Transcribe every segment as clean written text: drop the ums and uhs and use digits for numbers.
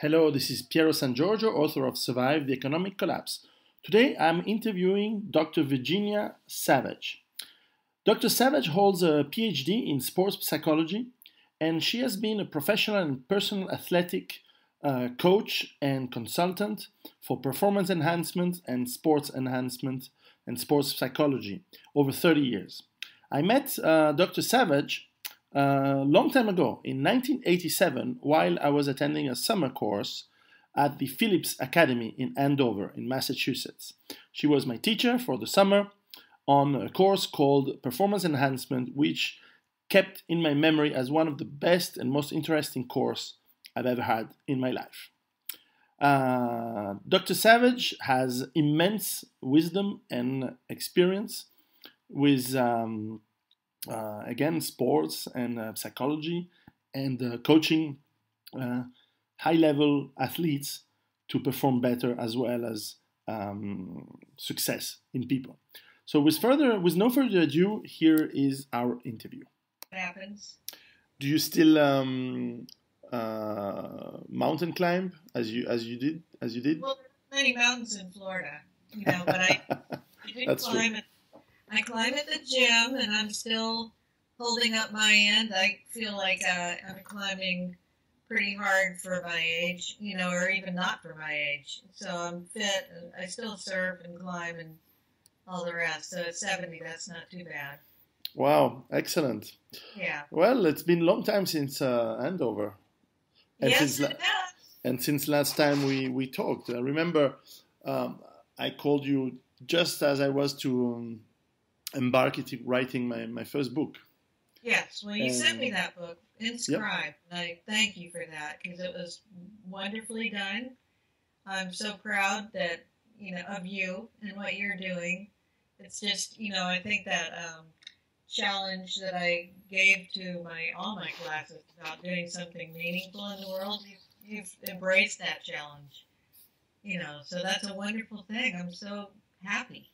Hello, this is Piero Giorgio, author of Survive the Economic Collapse. Today I'm interviewing Dr. Virginia Savage. Dr. Savage holds a PhD in sports psychology, and she has been a professional and personal athletic coach and consultant for performance enhancement and sports psychology over 30 years. I met Dr. Savage a long time ago, in 1987, while I was attending a summer course at the Phillips Academy in Andover, in Massachusetts. She was my teacher for the summer on a course called Performance Enhancement, which kept in my memory as one of the best and most interesting courses I've ever had in my life. Dr. Savage has immense wisdom and experience with again, sports and psychology and coaching high-level athletes to perform better as well as success in people. So with no further ado, here is our interview. What happens? Do you still mountain climb as you did? Well, there are many mountains in Florida, but I did climb it. I climb at the gym, and I'm still holding up my end. I feel like I'm climbing pretty hard for my age, or even not for my age. So I'm fit, and I still surf and climb and all the rest. So at 70, that's not too bad. Wow, excellent. Yeah. Well, it's been a long time since Andover. And yes, it has. And since last time we talked, I remember I called you just as I was to embark into writing my first book. Yes, well, you sent me that book, Inscribe, and I thank you for that because it was wonderfully done. I'm so proud that of you and what you're doing. It's just I think that challenge that I gave to all my classes about doing something meaningful in the world. You've embraced that challenge, so that's a wonderful thing. I'm so happy.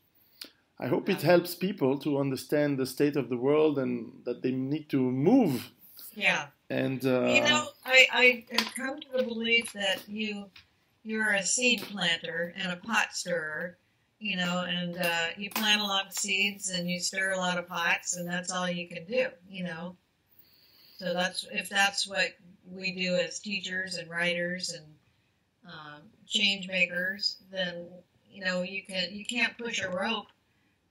I hope it helps people to understand the state of the world and that they need to move. Yeah. And I have come to the belief that you're a seed planter and a pot stirrer, and you plant a lot of seeds and you stir a lot of pots, and that's all you can do, So if that's what we do as teachers and writers and change makers, then you can't push a rope.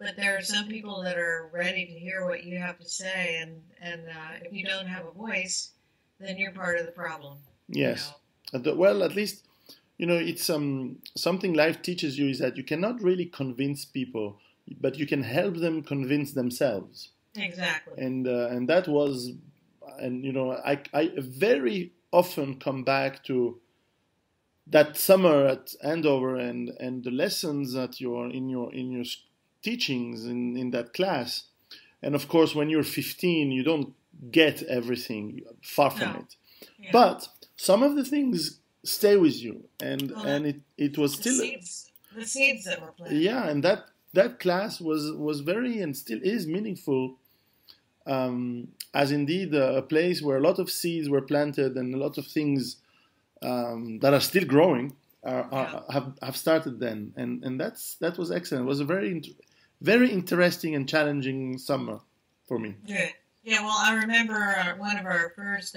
But there are some people that are ready to hear what you have to say, and if you don't have a voice, then you're part of the problem. Yes. Well, at least, it's something life teaches you is that you cannot really convince people, but you can help them convince themselves. Exactly. And that was, I very often come back to that summer at Andover and the lessons that you're in your teachings in that class. And of course, when you're 15, you don't get everything, far from it. Yeah. But some of the things stay with you, and it was still the seeds that were planted. Yeah, and that class was very and still is meaningful, as indeed a place where a lot of seeds were planted and a lot of things that are still growing have started then, and that was excellent. It was a very interesting and challenging summer for me. Good. Yeah, well, I remember one of our first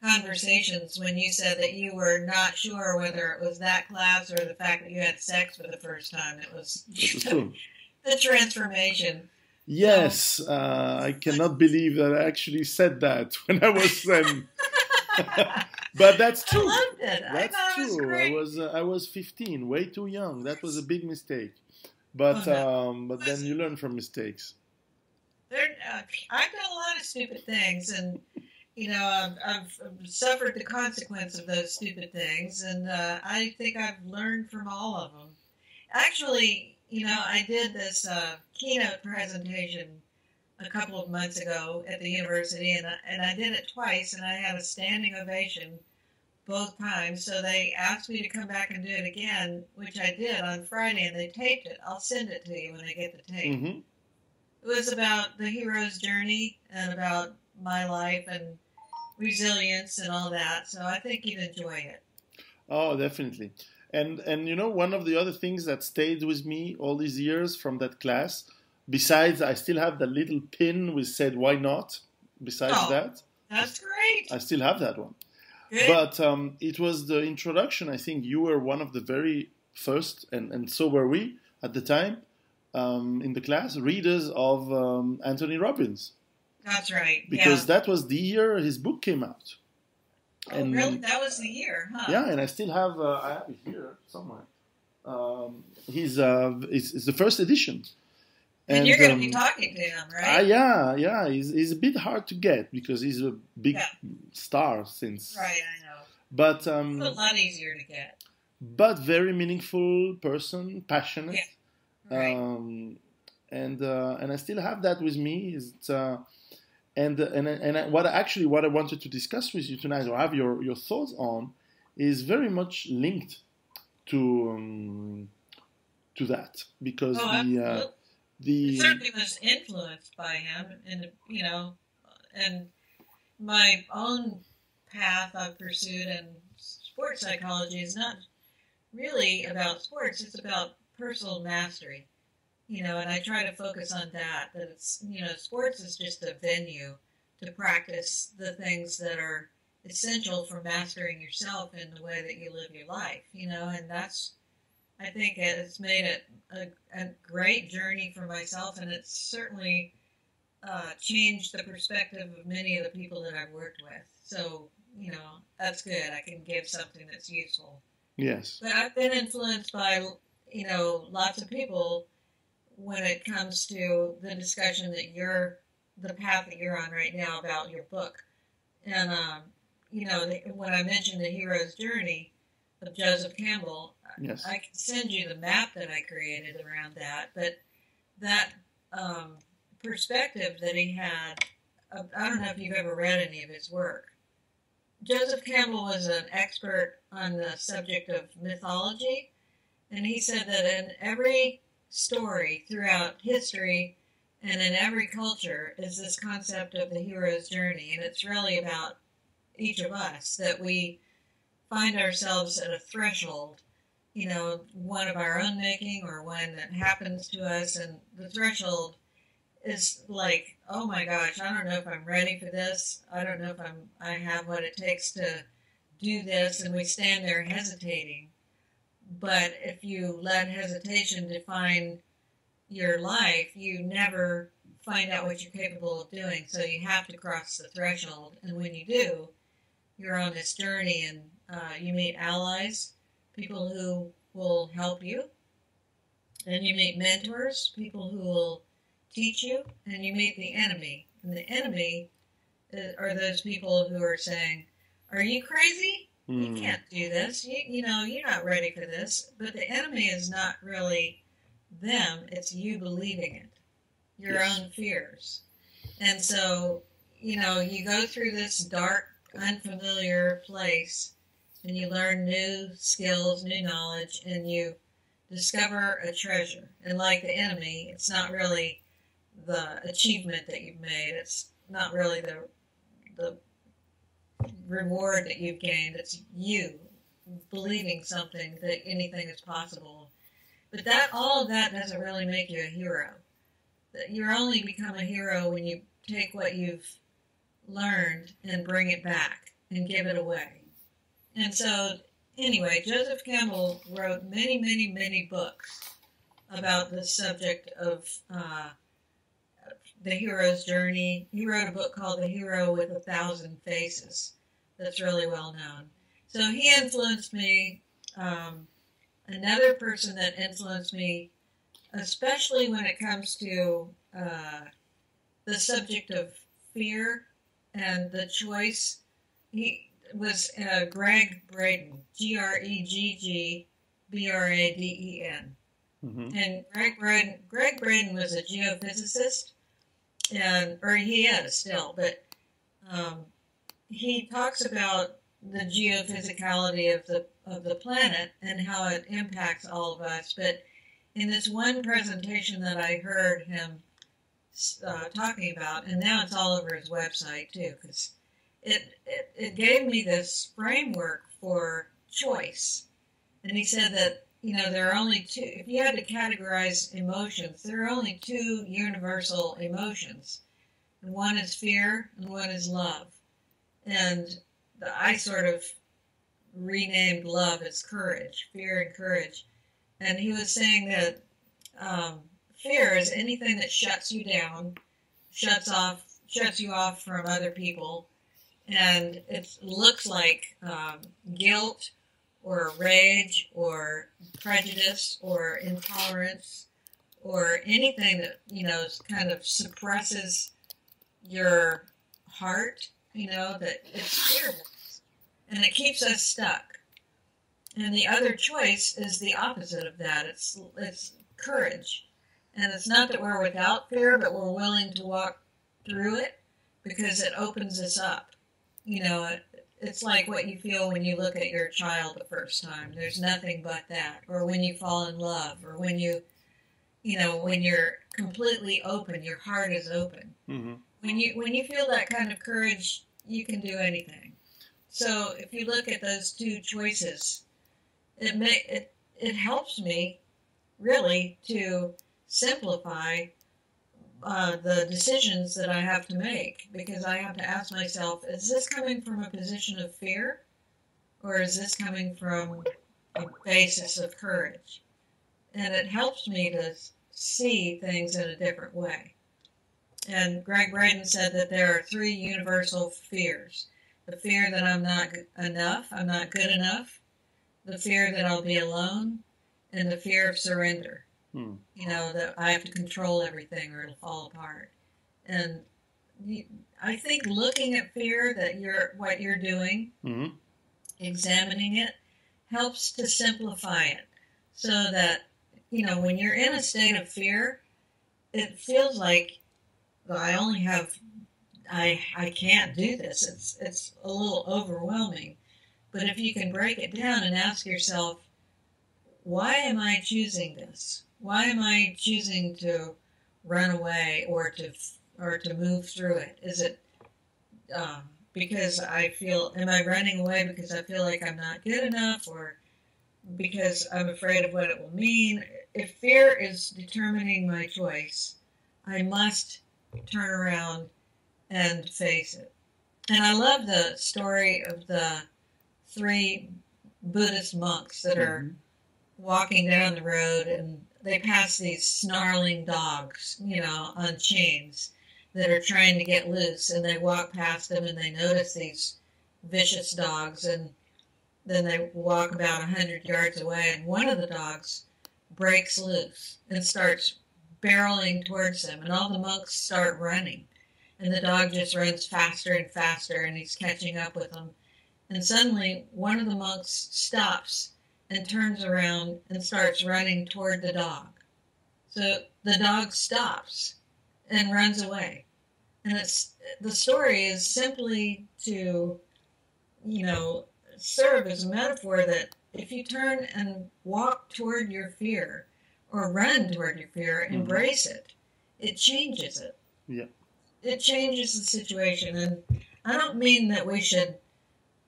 conversations when you said that you were not sure whether it was that class or the fact that you had sex for the first time. It was true. The transformation. Yes, so, I cannot believe that I actually said that when I was but that's true. I loved it. That's true. It was great. I was 15, way too young. That was a big mistake. But then you learn from mistakes. I've done a lot of stupid things, and I've suffered the consequence of those stupid things, and I think I've learned from all of them. Actually, I did this keynote presentation a couple of months ago at the university, and I did it twice, and I had a standing ovation both times. So they asked me to come back and do it again, which I did on Friday, and they taped it. I'll send it to you when I get the tape. Mm-hmm. It was about the hero's journey and about my life and resilience and all that. So I think you'd enjoy it. Oh, definitely. And you know, one of the other things that stayed with me all these years from that class, besides I still have the little pin which said "Why not?" Besides Oh, that, that's great. I still have that one. Good. But it was the introduction. I think you were one of the very first, and so were we at the time in the class, readers of Anthony Robbins, That's right. because Yeah. that was the year his book came out. Oh, And really? That was the year, huh? yeah, and I still have I have it here somewhere. It's the first edition. And you're going to be talking to him, right? Yeah. He's a bit hard to get because he's a big star since. Right, I know. But It's a lot easier to get. But very meaningful person, passionate. Yeah. Right. And I still have that with me. What I wanted to discuss with you tonight, or have your thoughts on, is very much linked to that, because I certainly was influenced by him, and and my own path I've pursued in sports psychology is not really about sports. It's about personal mastery, and I try to focus on that it's, sports is just a venue to practice the things that are essential for mastering yourself in the way that you live your life, and I think it's made it a great journey for myself, and it's certainly changed the perspective of many of the people that I've worked with. So, that's good. I can give something that's useful. Yes. But I've been influenced by, lots of people when it comes to the discussion the path that you're on right now about your book. And, when I mentioned the hero's journey of Joseph Campbell, yes. I can send you the map that I created around that. But that perspective that he had, I don't know if you've ever read any of his work. Joseph Campbell was an expert on the subject of mythology, and he said that in every story throughout history and in every culture is this concept of the hero's journey, and it's really about each of us, that we find ourselves at a threshold, one of our own making or one that happens to us, and the threshold is like, oh my gosh, I don't know if I'm ready for this. I don't know if I have what it takes to do this, and we stand there hesitating. But if you let hesitation define your life, you never find out what you're capable of doing. So you have to cross the threshold, and when you do, you're on this journey, and you meet allies, people who will help you, and you meet mentors, people who will teach you, and you meet the enemy. And the enemy are those people who are saying, are you crazy? You can't do this. You're not ready for this. But the enemy is not really them. It's you believing it, your own fears. And so, you go through this dark, unfamiliar place, and you learn new skills, new knowledge, and you discover a treasure. And like the enemy, it's not really the achievement that you've made. It's not really the reward that you've gained. It's you believing something, that anything is possible. But all of that doesn't really make you a hero. You only become a hero when you take what you've learned and bring it back and give it away. And so, anyway, Joseph Campbell wrote many, many, many books about the subject of the hero's journey. He wrote a book called The Hero with 1,000 Faces that's really well known. So he influenced me. Another person that influenced me, especially when it comes to the subject of fear and the choice, he was Greg Braden, Greggbradен. Mm-hmm. And Greg Braden was a geophysicist, or he is still, but he talks about the geophysicality of the planet and how it impacts all of us. But in this one presentation that I heard him talking about, and now it's all over his website too, because it gave me this framework for choice. And he said that, there are only two, if you had to categorize emotions, there are only two universal emotions. And one is fear and one is love. And I sort of renamed love as courage, fear and courage. And he was saying that fear is anything that shuts you down, shuts you off from other people, and it looks like guilt or rage or prejudice or intolerance or anything that kind of suppresses your heart. That it's fearless, and it keeps us stuck. And the other choice is the opposite of that. It's courage. And it's not that we're without fear, but we're willing to walk through it because it opens us up. It's like what you feel when you look at your child the first time. There's nothing but that. Or when you fall in love, or when when you're completely open, your heart is open. Mm-hmm. When you feel that kind of courage, you can do anything. So if you look at those two choices, it helps me really to simplify the decisions that I have to make, because I have to ask myself, is this coming from a position of fear, or is this coming from a basis of courage? And it helps me to see things in a different way. And Greg Braden said that there are three universal fears. The fear that I'm not enough, I'm not good enough, the fear that I'll be alone, and the fear of surrender. That I have to control everything or it'll fall apart. And I think looking at fear, what you're doing, mm-hmm. examining it, helps to simplify it so that, when you're in a state of fear, it feels like, well, I can't do this. It's a little overwhelming. But if you can break it down and ask yourself, why am I choosing this? Why am I choosing to run away or to move through it? Is it because am I running away because I feel like I'm not good enough, or because I'm afraid of what it will mean? If fear is determining my choice, I must turn around and face it. And I love the story of the three Buddhist monks that are walking down the road, and they pass these snarling dogs, on chains that are trying to get loose, and they walk past them and they notice these vicious dogs, and then they walk about 100 yards away, and one of the dogs breaks loose and starts barreling towards them, and all the monks start running, and the dog just runs faster and faster, and he's catching up with them. And suddenly one of the monks stops and turns around and starts running toward the dog. So the dog stops and runs away. And the story is simply to, serve as a metaphor that if you turn and walk toward your fear or run toward your fear, embrace it, it changes it. Yeah. It changes the situation. And I don't mean that we should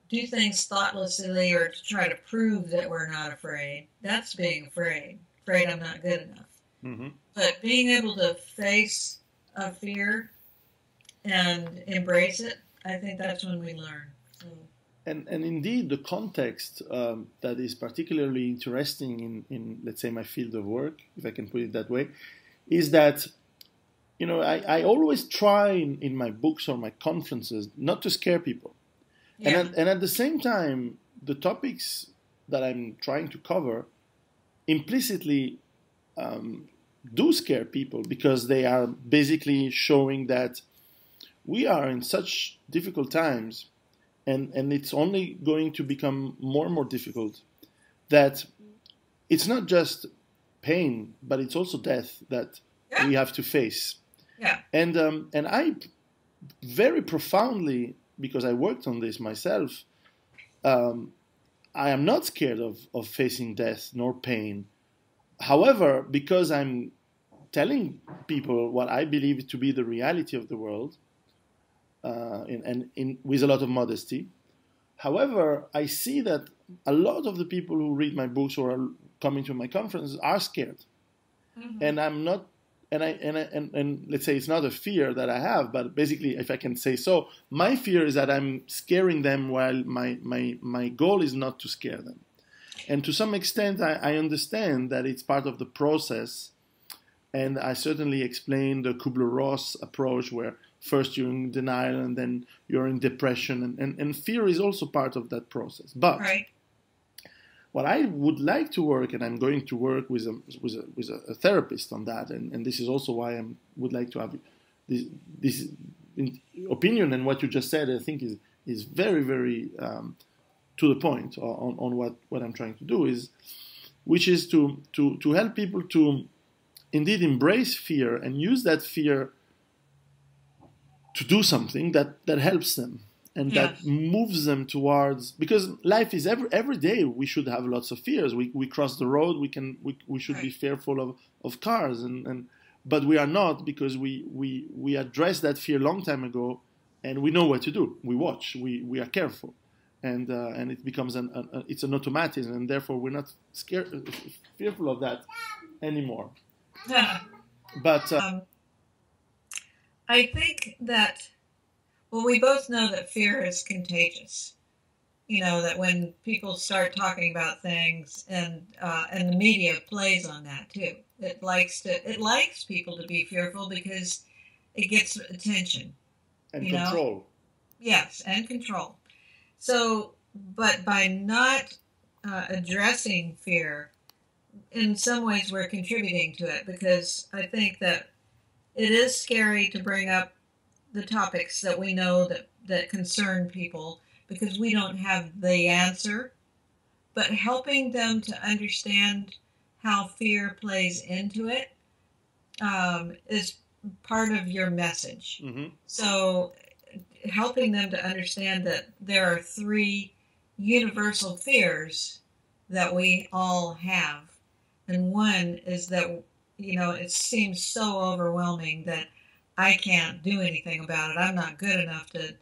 do things thoughtlessly or to try to prove that we're not afraid. That's being afraid I'm not good enough. Mm-hmm. But being able to face a fear and embrace it, I think that's when we learn. So. And indeed, the context that is particularly interesting in, let's say, my field of work, if I can put it that way, is that, I always try in my books or my conferences not to scare people. Yeah. And at the same time, the topics that I'm trying to cover implicitly do scare people, because they are basically showing that we are in such difficult times, and it's only going to become more and more difficult, that it's not just pain, but it's also death that we have to face. Yeah. And I very profoundly, because I worked on this myself, I am not scared of facing death nor pain. However, because I'm telling people what I believe to be the reality of the world, with a lot of modesty, However, I see that a lot of the people who read my books or are coming to my conferences are scared, and I'm not. And let's say it's not a fear that I have, but basically, if I can say so, my fear is that I'm scaring them while my goal is not to scare them. And to some extent, I understand that it's part of the process. And I certainly explained the Kubler-Ross approach, where first you're in denial and then you're in depression. And fear is also part of that process. But what I would like to work, and I'm going to work with a therapist on that, and this is also why I would like to have this opinion, and what you just said, I think is very, very to the point on what I'm trying to do, which is to help people to indeed embrace fear and use that fear to do something that helps them. And that moves them towards, because life is every day we should have lots of fears. We cross the road, we should be fearful of cars, but we are not, because we addressed that fear a long time ago, and we know what to do. We watch, we are careful, and it becomes it's an automatism, and therefore we're not fearful of that anymore. But I think that. Well, we both know that fear is contagious. You know, that when people start talking about things, and the media plays on that too. It likes people to be fearful because it gets attention and control. Know? Yes, and control. So, but by not addressing fear, in some ways we're contributing to it, because I think that it is scary to bring up the topics that we know that concern people, because we don't have the answer, but helping them to understand how fear plays into it is part of your message. So helping them to understand that there are 3 universal fears that we all have. And one is that, it seems so overwhelming that I can't do anything about it. I'm not good enough to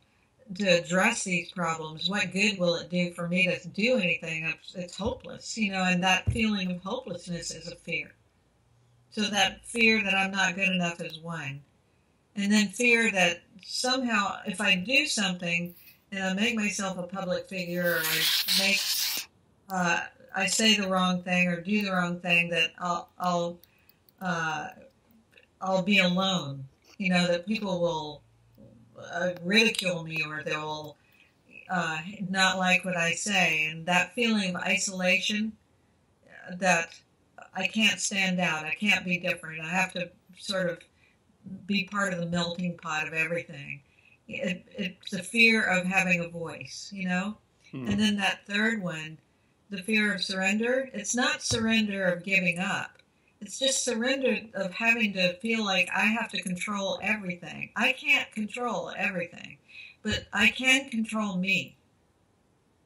address these problems. What good will it do for me to do anything? It's hopeless, and that feeling of hopelessness is a fear. So that fear that I'm not good enough is one. And then fear that somehow if I do something and I make myself a public figure, or I say the wrong thing or do the wrong thing, that I'll be alone. That people will ridicule me, or they'll not like what I say. And that feeling of isolation, that I can't stand out, I can't be different, I have to sort of be part of the melting pot of everything. It's the fear of having a voice, And then that third one, the fear of surrender, it's not surrender of giving up. It's just surrender of having to feel like I have to control everything. I can't control everything, but I can control me.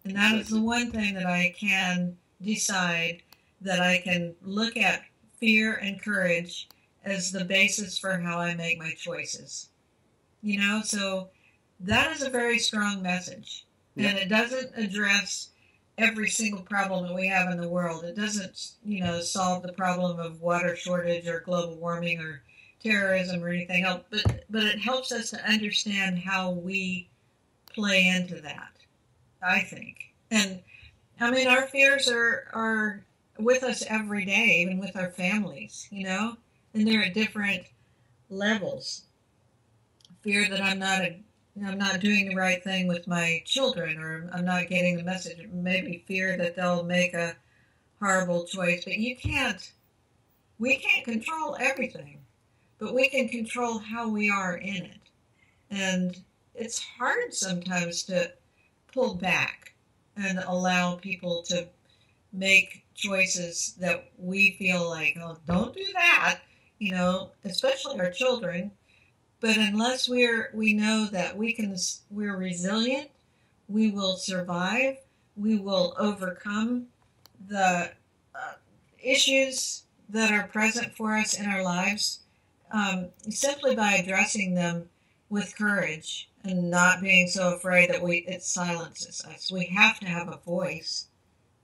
And that is the one thing that I can decide, that I can look at fear and courage as the basis for how I make my choices. So that is a very strong message. Yeah. And it doesn't address every single problem that we have in the world. It doesn't, solve the problem of water shortage or global warming or terrorism or anything else, but it helps us to understand how we play into that, I think. And, our fears are with us every day, even with our families, and they're at different levels. Fear that I'm not doing the right thing with my children, or I'm not getting the message. Maybe fear that they'll make a horrible choice. But we can't control everything, but we can control how we are in it. And it's hard sometimes to pull back and allow people to make choices that we feel like, oh, don't do that, especially our children. But unless we know that we're resilient, we will survive, we will overcome the issues that are present for us in our lives, simply by addressing them with courage and not being so afraid that it silences us. We have to have a voice,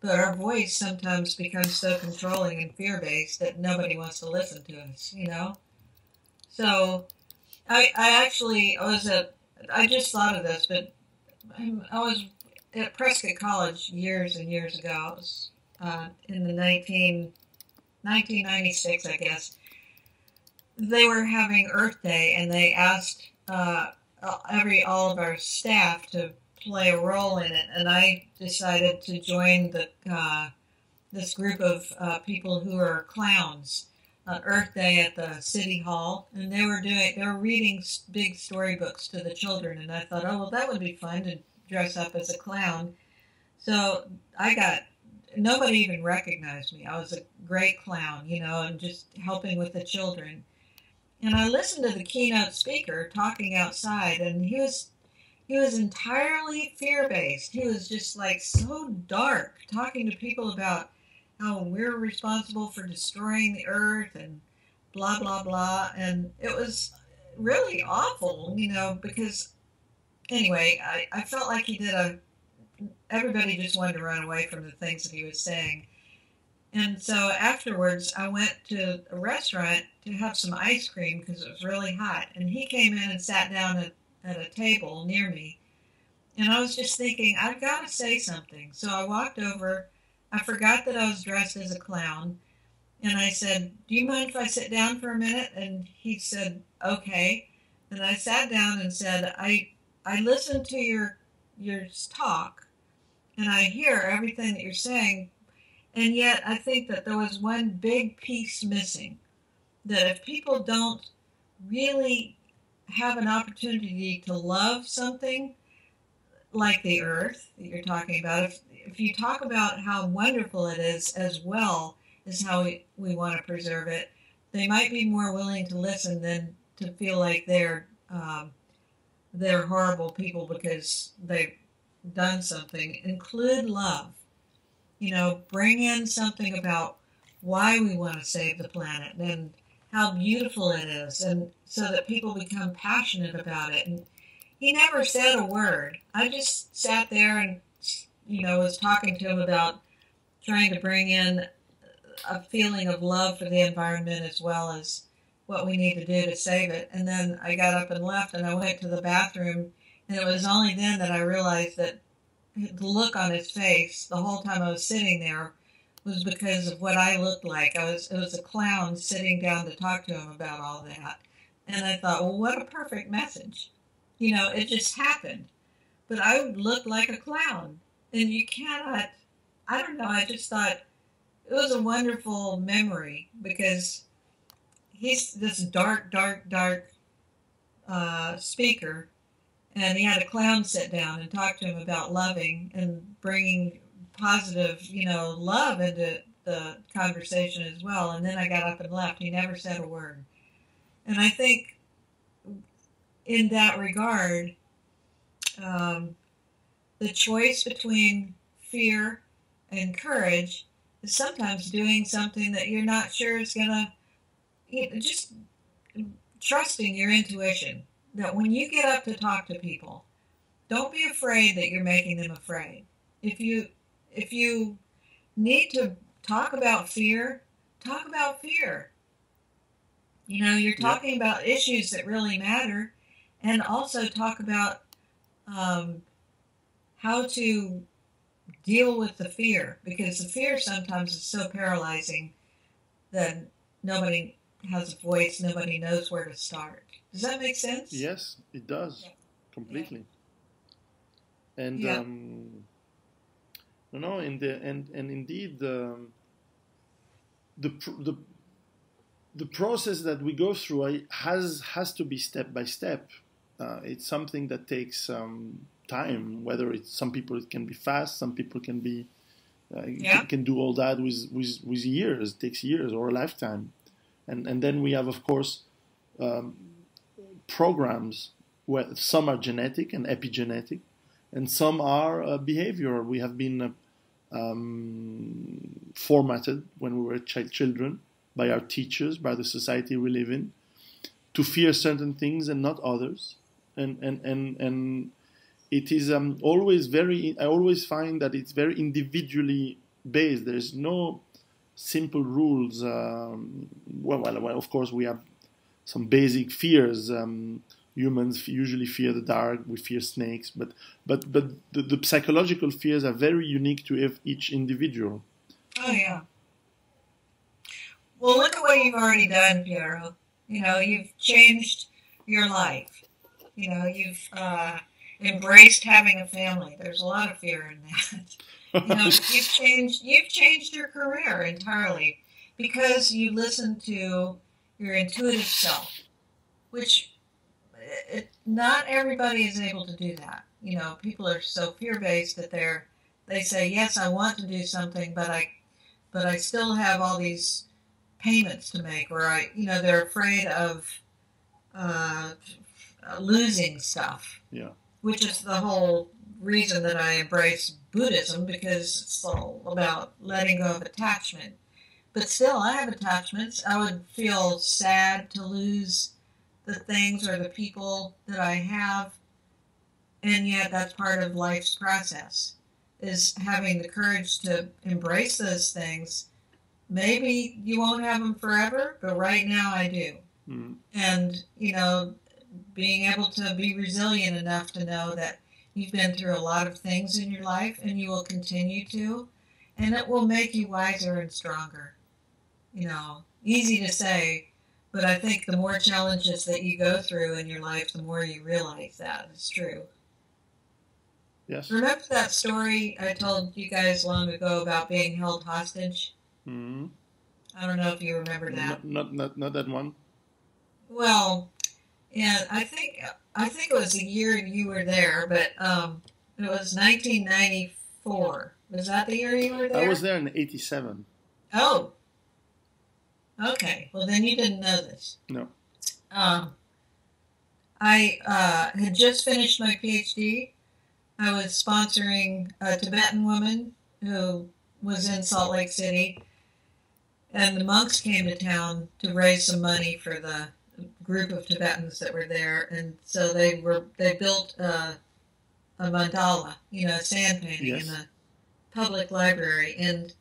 but our voice sometimes becomes so controlling and fear-based that nobody wants to listen to us, you know? So I just thought of this, but I was at Prescott College years and years ago. It was in the 1996, I guess. They were having Earth Day, and they asked all of our staff to play a role in it, and I decided to join this group of people who are clowns on Earth Day at the City Hall, and they were reading big storybooks to the children, and I thought, oh, well, that would be fun to dress up as a clown. So nobody even recognized me. I was a great clown, you know, and just helping with the children. And I listened to the keynote speaker talking outside, and he was entirely fear-based. He was just like so dark, talking to people about how we're responsible for destroying the earth and blah, blah, blah. And it was really awful, you know, because anyway, I felt like everybody just wanted to run away from the things that he was saying. And so afterwards, I went to a restaurant to have some ice cream because it was really hot. And he came in and sat down at a table near me. And I was just thinking, I've got to say something. So I walked over. I forgot that I was dressed as a clown. And I said, do you mind if I sit down for a minute? And he said, okay. And I sat down and said, I listened to your talk, and I hear everything that you're saying. And yet I think that there was one big piece missing, that if people don't really have an opportunity to love something like the earth that you're talking about, if you talk about how wonderful it is as well as how we want to preserve it, they might be more willing to listen than to feel like they're horrible people because they've done something. Include love. You know, bring in something about why we want to save the planet and how beautiful it is, and so that people become passionate about it. And he never said a word. I just sat there and, you know, was talking to him about trying to bring in a feeling of love for the environment as well as what we need to do to save it. And then I got up and left, and I went to the bathroom, and it was only then that I realized that the look on his face the whole time I was sitting there was because of what I looked like. It was a clown sitting down to talk to him about all that. And I thought, well, what a perfect message. You know, it just happened. But I looked like a clown. And you cannot, I don't know, I just thought it was a wonderful memory because he's this dark, dark, dark speaker. And he had a clown sit down and talk to him about loving and bringing positive, you know, love into the conversation as well. And then I got up and left. He never said a word. And I think in that regard, the choice between fear and courage is sometimes doing something that you're not sure is going to, just trusting your intuition. That when you get up to talk to people, don't be afraid that you're making them afraid. If you need to talk about fear, talk about fear. You know, you're talking about issues that really matter, and also talk about how to deal with the fear, because the fear sometimes is so paralyzing that nobody has a voice, nobody knows where to start. Does that make sense? Yes, it does. Yeah. Completely. Yeah. And indeed the process that we go through has to be step by step. It's something that takes time. Whether it's some people it can be fast, some people can be can do all that with years. It takes years or a lifetime. And then we have, of course, programs where some are genetic and epigenetic, and some are behavioral. We have been formatted when we were children by our teachers, by the society we live in, to fear certain things and not others. and it is always very. I always find that it's very individually based. There's no simple rules. Well, of course, we have some basic fears. Humans usually fear the dark. We fear snakes, but the psychological fears are very unique to each individual. Oh yeah. Well, look at what you've already done, Piero. You know, you've changed your life. You know, you've embraced having a family. There's a lot of fear in that. You know, you've changed your career entirely because you listen to your intuitive self, which not everybody is able to do that. You know, people are so fear-based that they say, yes, I want to do something, but I still have all these payments to make, or they're afraid of losing stuff. Yeah. Which is the whole reason that I embrace Buddhism, because it's all about letting go of attachment. But still, I have attachments. I would feel sad to lose the things or the people that I have, and yet that's part of life's process, is having the courage to embrace those things. Maybe you won't have them forever, but right now I do. Mm. And, you know, being able to be resilient enough to know that you've been through a lot of things in your life and you will continue to, and it will make you wiser and stronger. You know, easy to say, but I think the more challenges that you go through in your life, the more you realize that is true. Yes. Remember that story I told you guys long ago about being held hostage? Mm-hmm. I don't know if you remember that. Not that one. Well, yeah, I think it was the year you were there, but it was 1994. Was that the year you were there? I was there in 87. Oh. Okay. Well, then you didn't know this. No. I had just finished my PhD. I was sponsoring a Tibetan woman who was in Salt Lake City, and the monks came to town to raise some money for the group of Tibetans that were there, and so they built a mandala, you know, a sand painting. Yes. In the public library. And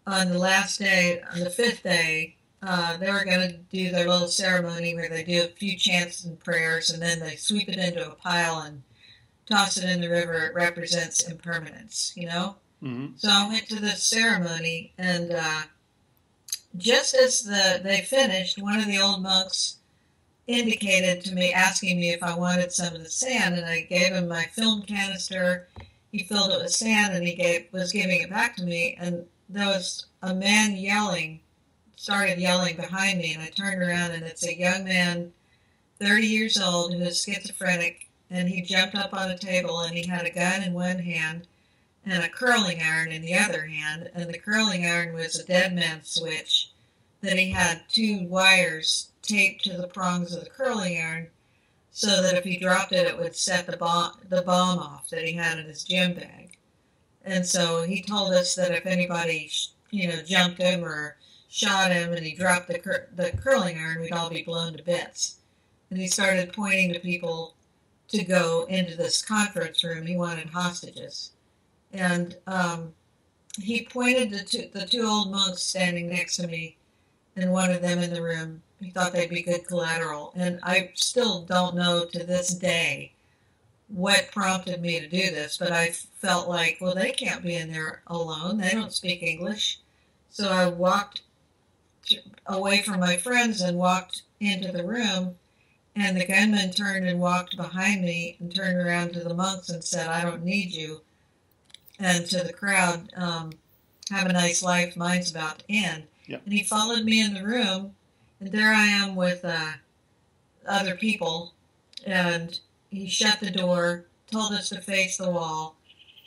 on the last day, on the fifth day, they were going to do their little ceremony where they do a few chants and prayers, and then they sweep it into a pile and toss it in the river. It represents impermanence, you know? Mm-hmm. So I went to this ceremony, and just as they finished, one of the old monks indicated to me, asking me if I wanted some of the sand, and I gave him my film canister. He filled it with sand, and he was giving it back to me, and there was a man started yelling behind me, and I turned around, and it's a young man, 30 years old, who is schizophrenic, and he jumped up on a table, and he had a gun in one hand and a curling iron in the other hand, and the curling iron was a dead man's switch that he had 2 wires taped to the prongs of the curling iron so that if he dropped it, it would set the bomb off that he had in his gym bag. And so he told us that if anybody, jumped him or shot him and he dropped the curling iron, we'd all be blown to bits. And he started pointing to people to go into this conference room. He wanted hostages. And he pointed to the 2 old monks standing next to me and wanted them in the room. He thought they'd be good collateral. And I still don't know to this day what prompted me to do this, but I felt like, well, they can't be in there alone. They don't speak English. So I walked away from my friends and walked into the room, and the gunman turned and walked behind me and turned around to the monks and said, "I don't need you." And to the crowd, "Have a nice life. Mine's about to end." Yep. And he followed me in the room, and there I am with other people, and he shut the door, told us to face the wall.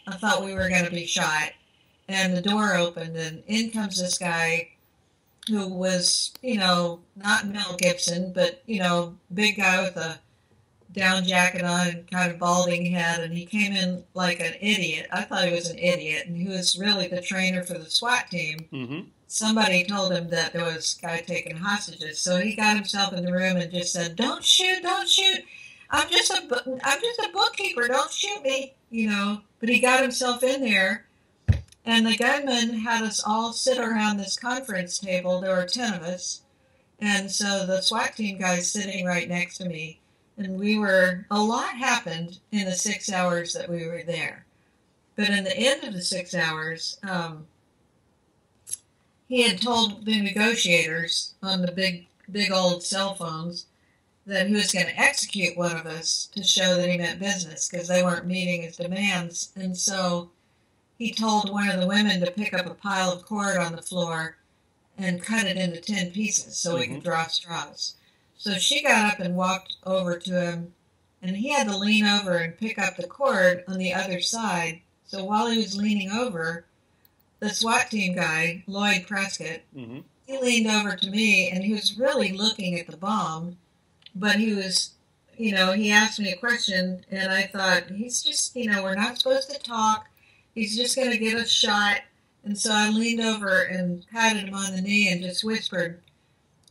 I thought we were going to be shot, and the door opened, and in comes this guy who was, not Mel Gibson, but, big guy with a down jacket on and kind of balding head, and he came in like an idiot. I thought he was an idiot, and he was really the trainer for the SWAT team. Mm-hmm. Somebody told him that there was a guy taking hostages, so he got himself in the room and just said, "Don't shoot, don't shoot." I'm just a bookkeeper. Don't shoot me, you know. But he got himself in there, and the gunman had us all sit around this conference table. There were 10 of us, and so the SWAT team guy's sitting right next to me, and a lot happened in the 6 hours that we were there. But in the end of the 6 hours, he had told the negotiators on the big old cell phones that he was going to execute one of us to show that he meant business because they weren't meeting his demands. And so he told one of the women to pick up a pile of cord on the floor and cut it into 10 pieces so he could draw straws. So she got up and walked over to him, and he had to lean over and pick up the cord on the other side. So while he was leaning over, the SWAT team guy, Lloyd Prescott, he leaned over to me, and he was really looking at the bomb, but he was, you know, he asked me a question, and I thought, he's just, you know, we're not supposed to talk. He's just going to get us shot. And so I leaned over and patted him on the knee and just whispered,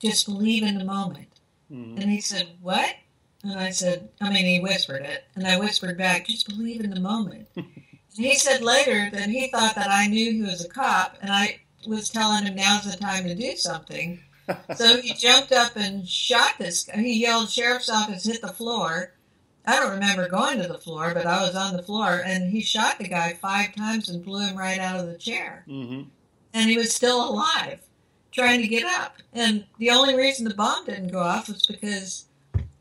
just believe in the moment. And he said, what? And I said, he whispered it. And I whispered back, just believe in the moment. And he said later that he thought that I knew he was a cop, and I was telling him now's the time to do something. So he jumped up and shot this guy. He yelled, sheriff's office, hit the floor. I don't remember going to the floor, but I was on the floor, and he shot the guy 5 times and blew him right out of the chair. And he was still alive, trying to get up. And the only reason the bomb didn't go off was because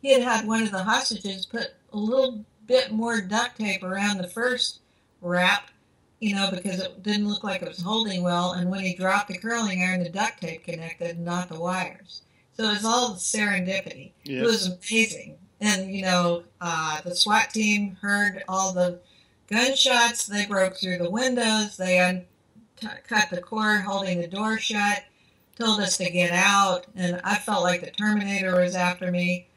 he had had one of the hostages put a little bit more duct tape around the first wrap, you know, because it didn't look like it was holding well. And when he dropped the curling iron, the duct tape connected, not the wires. So it was all serendipity. Yes. It was amazing. And, you know, the SWAT team heard all the gunshots. They broke through the windows. They cut the cord holding the door shut, told us to get out. And I felt like the Terminator was after me.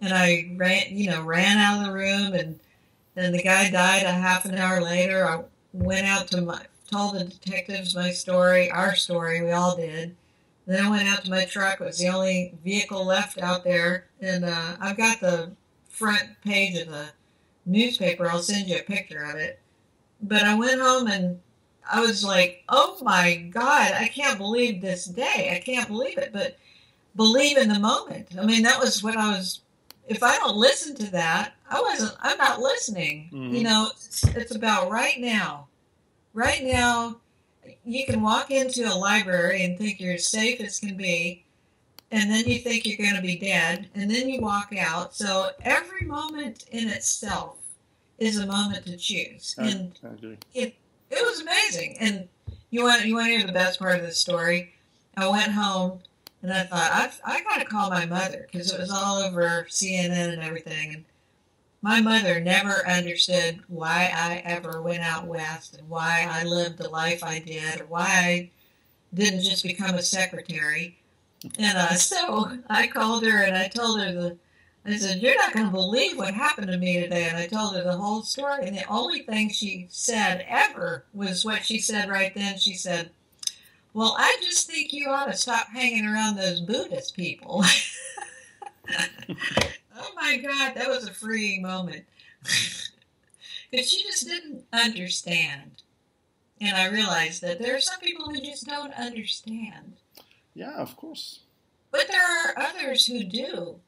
And I ran out of the room. And then the guy died a half an hour later. I went out told the detectives my story, our story. We all did. Then I went out to my truck. It was the only vehicle left out there. And I've got the front page of the newspaper. I'll send you a picture of it. But I went home and I was like, oh my God, I can't believe this day. I can't believe it. But believe in the moment. I mean, that was what I was, if I don't listen to that, I'm not listening. You know, it's about right now. Right now. You can walk into a library and think you're as safe as can be, and then you think you're going to be dead, and then you walk out. So every moment in itself is a moment to choose. And I agree. It was amazing. And you want to hear the best part of the story? I went home, and I thought, I got to call my mother, because it was all over CNN and everything. And my mother never understood why I ever went out west and why I lived the life I did or why I didn't just become a secretary. And so I called her and I told her, I said, you're not going to believe what happened to me today. And I told her the whole story. And the only thing she said ever was what she said right then. She said, well, I just think you ought to stop hanging around those Buddhist people. Oh my God, that was a freeing moment. Because she just didn't understand. And I realized that there are some people who just don't understand. Yeah, of course. But there are others who do.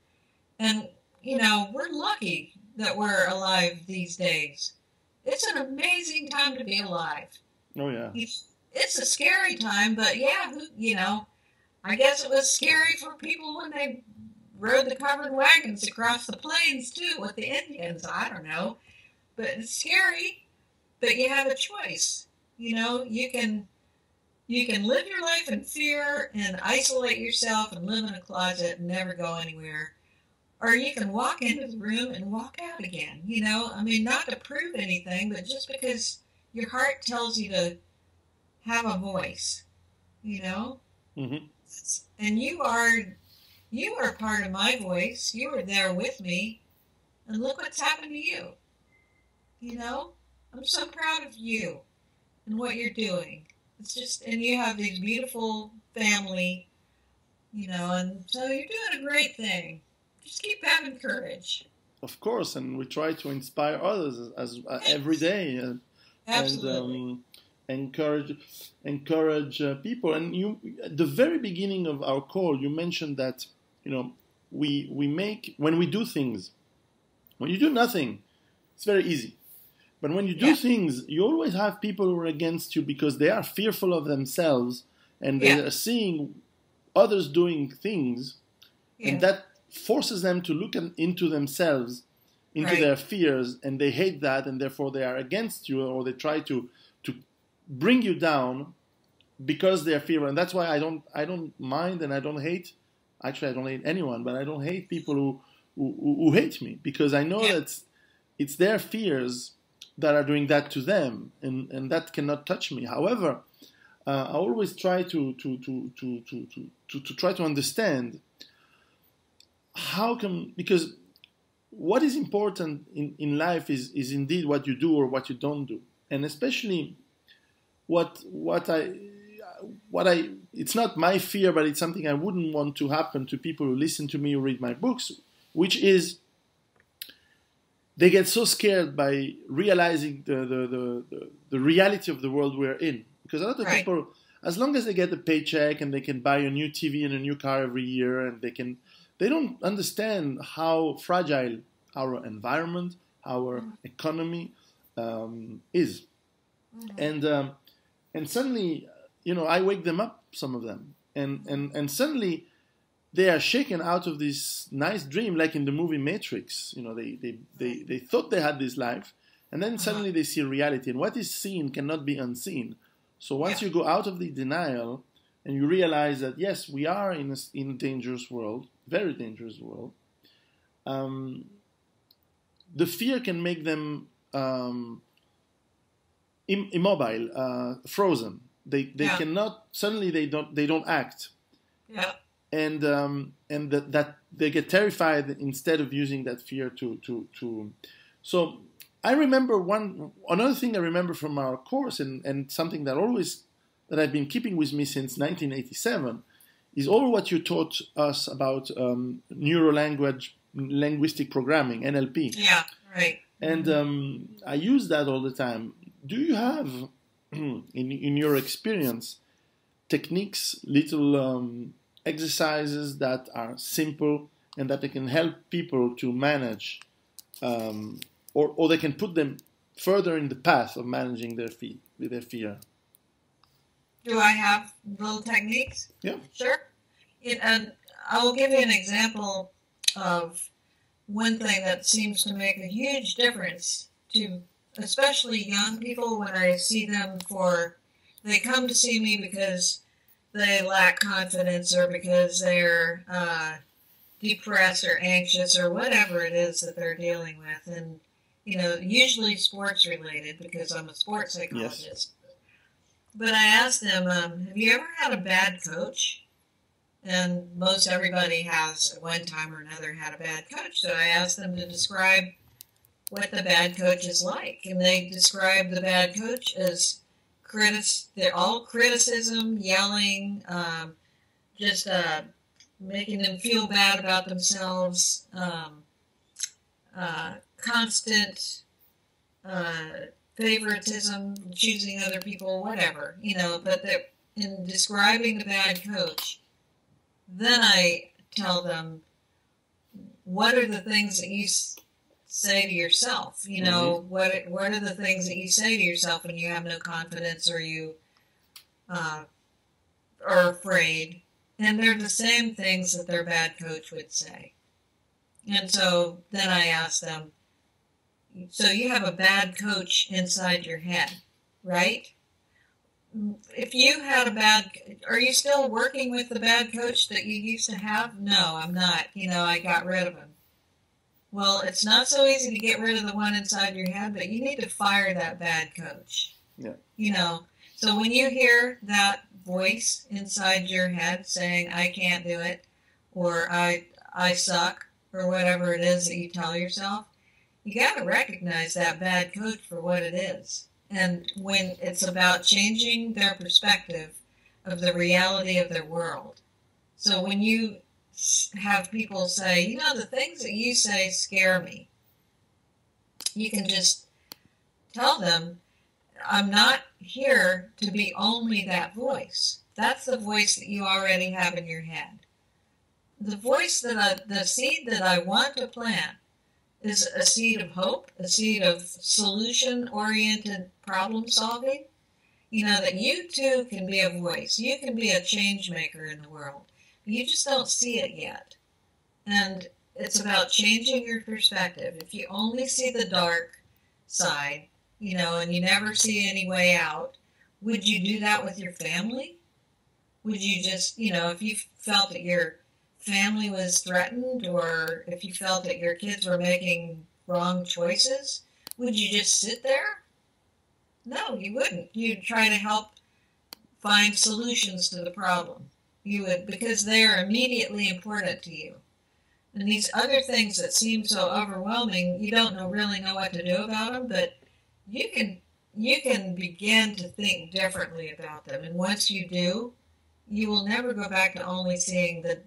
And, you know, we're lucky that we're alive these days. It's an amazing time to be alive. Oh, yeah. It's a scary time, but yeah, you know, I guess it was scary for people when they rode the covered wagons across the plains too with the Indians. I don't know, but it's scary. But you have a choice. You know, you can live your life in fear and isolate yourself and live in a closet and never go anywhere, or you can walk into the room and walk out again. You know, I mean, not to prove anything, but just because your heart tells you to have a voice. You know, and you are part of my voice. You were there with me. And look what's happened to you. You know? I'm so proud of you and what you're doing. It's just, and you have these beautiful family, you know, and so you're doing a great thing. Just keep having courage. of course, and we try to inspire others as every day, Absolutely. and encourage people. And you, at the very beginning of our call, you mentioned that we make, when we do things, when you do nothing, it's very easy. But when you do Yeah. things, you always have people who are against you because they are fearful of themselves and they Yeah. are seeing others doing things, Yeah. and that forces them to look into themselves, into Right. their fears, and they hate that, and therefore they are against you, or they try to bring you down because they're fearful. And that's why I don't mind, and I don't hate. Actually, I don't hate anyone, but I don't hate people who hate me, because I know Yeah. that it's their fears that are doing that to them, and that cannot touch me. However, I always try to try to understand how come, because what is important in life is indeed what you do or what you don't do, and especially what I it's not my fear, but it's something I wouldn't want to happen to people who listen to me or read my books, which is they get so scared by realizing the reality of the world we're in. Because a lot of Right. people, as long as they get a paycheck and they can buy a new TV and a new car every year, and they don't understand how fragile our environment, our economy is. Mhm. And suddenly, I wake them up, some of them, and suddenly they are shaken out of this nice dream, like in the movie Matrix. They thought they had this life, and then suddenly they see reality. And what is seen cannot be unseen. So once Yeah. you go out of the denial and you realize that yes, we are in a dangerous world, very dangerous world, the fear can make them immobile, frozen. They Yeah. cannot, suddenly they don't act, Yeah. and that they get terrified instead of using that fear to. So I remember another thing I remember from our course, and something that I've been keeping with me since 1987, is all what you taught us about linguistic programming, NLP. Yeah. Right. And I use that all the time. Do you have, in your experience, techniques, little exercises that are simple and that they can help people to manage, or they can put them further in the path of managing their fear? Do I have little techniques? Yeah. Sure. And I will give you an example of one thing that seems to make a huge difference to especially young people when I see them they come to see me because they lack confidence or because they're depressed or anxious or whatever it is that they're dealing with. And, usually sports related because I'm a sports psychologist. Yes. But I asked them, have you ever had a bad coach? And most everybody has at one time or another had a bad coach. So I asked them to describe what the bad coach is like. And they describe the bad coach as they're all criticism, yelling, just making them feel bad about themselves, constant favoritism, choosing other people, whatever, but in describing the bad coach, then I tell them, what are the things that you say to yourself? What are the things that you say to yourself when you have no confidence or you are afraid? And they're the same things that their bad coach would say. And so then I ask them, so you have a bad coach inside your head, right? If you had are you still working with the bad coach that you used to have? No, I'm not. I got rid of him. Well, it's not so easy to get rid of the one inside your head, but you need to fire that bad coach. Yeah. So when you hear that voice inside your head saying, I can't do it, or I suck, or whatever it is that you tell yourself, you got to recognize that bad coach for what it is. And when it's about changing their perspective of the reality of their world. So when you have people say, the things that you say scare me, you can just tell them, I'm not here to be only that voice. That's the voice that you already have in your head. The voice the seed that I want to plant is a seed of hope, a seed of solution-oriented problem solving. You know, that you too can be a voice. You can be a change maker in the world. You just don't see it yet. And it's about changing your perspective. If you only see the dark side, you know, and you never see any way out, would you do that with your family? Would you just, you know, if you felt that your family was threatened, or if you felt that your kids were making wrong choices, would you just sit there? No, you wouldn't. You'd try to help find solutions to the problem. You would, because they are immediately important to you. And these other things that seem so overwhelming, you don't really know what to do about them, but you can begin to think differently about them. And once you do, you will never go back to only seeing the